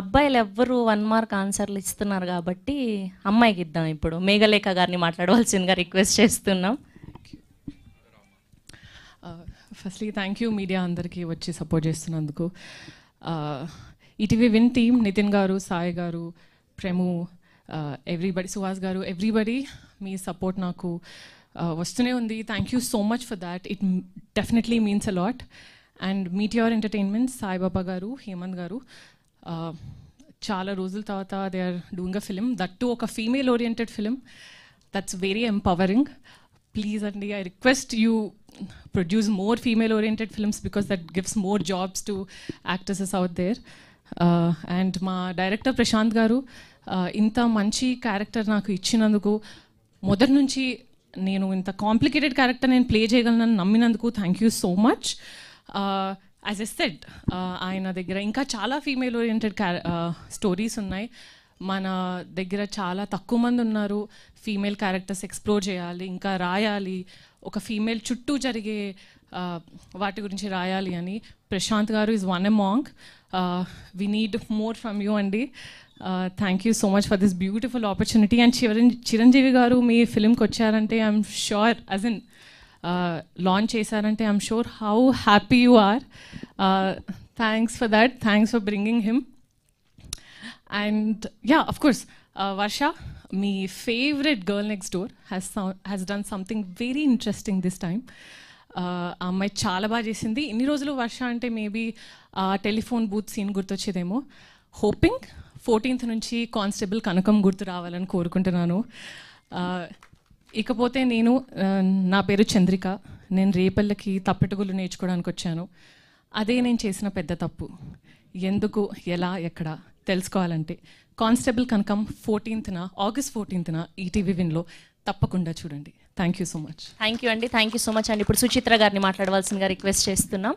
అబ్బాయిలు ఎవ్వరు 1 మార్క్ ఆన్సర్లు ఇస్తున్నారు కాబట్టి అమ్మాయికి ఇద్దాం. ఇప్పుడు మేఘలేఖ గారిని మాట్లాడవలసిందిగా రిక్వెస్ట్ చేస్తున్నాం. ఫస్ట్లీ థ్యాంక్ యూ మీడియా అందరికీ వచ్చి సపోర్ట్ చేస్తున్నందుకు. ఈటీవీ విన్ టీమ్, నితిన్ గారు, సాయి గారు, ప్రేము, ఎవ్రీబడి, సుహాస్ గారు, ఎవ్రీబడి మీ సపోర్ట్ నాకు వస్తూనే ఉంది. Thank you so much for that. It definitely means a lot. And MTR entertainment, Saibaba గారు, హేమంత్ గారు, చాలా రోజుల తర్వాత they are doing a film, that to ఒక female oriented film. That's very empowering. Please, Andy, I request you produce more female-oriented films because that gives more jobs to actresses out there. And my director Prashant Garu, inta manchi character naaku ichinanduku, మొదటి నుంచి నేను ఇంత complicated character నేను play చేయగలనని నమ్మినందుకు thank you so much. As I said, ఆయన దగ్గర ఇంకా చాలా ఫీమేల్ ఓరియంటెడ్ స్టోరీస్ ఉన్నాయి. మన దగ్గర చాలా తక్కువ మంది ఉన్నారు ఫీమేల్ క్యారెక్టర్స్ ఎక్స్ప్లోర్ చేయాలి, ఇంకా రాయాలి, ఒక ఫీమేల్ చుట్టూ జరిగే వాటి గురించి రాయాలి అని. ప్రశాంత్ గారు is one among. We need more from you అండి. Thank you so much for this beautiful opportunity. And Chiranjeevi గారు మీ ఫిలింకి వచ్చారంటే I'm sure, as in launch చేశారంటే I'm sure how happy you are. Thanks for that. Thanks for bringing him. And yeah, of course, Varsha, my favorite girl next door, has done something very interesting this time. అమ్మాయి చాలా బాగా చేసింది. ఇన్ని రోజులు వర్ష అంటే maybe telephone booth scene గుర్తొచ్చేదేమో. Hoping 14th నుంచి constable కనకం గుర్తు రావాలని కోరుకుంటున్నాను. ఇకపోతే నా పేరు చంద్రిక. నేను రేపల్లకి తప్పెటగులు నేర్చుకోవడానికి వచ్చాను. అదే నేను చేసిన పెద్ద తప్పు. ఎందుకు, ఎలా, ఎక్కడ తెలుసుకోవాలంటే కానిస్టేబుల్ కనకం 14th, ఆగస్ట్ 14th ఈటీవీ విన్లో తప్పకుండా చూడండి. Thank you so much. Thank you అండి. థ్యాంక్ యూ సో మచ్ అండి. ఇప్పుడు సుచిత్ర గారిని మాట్లాడవలసిందిగా రిక్వెస్ట్ చేస్తున్నాం.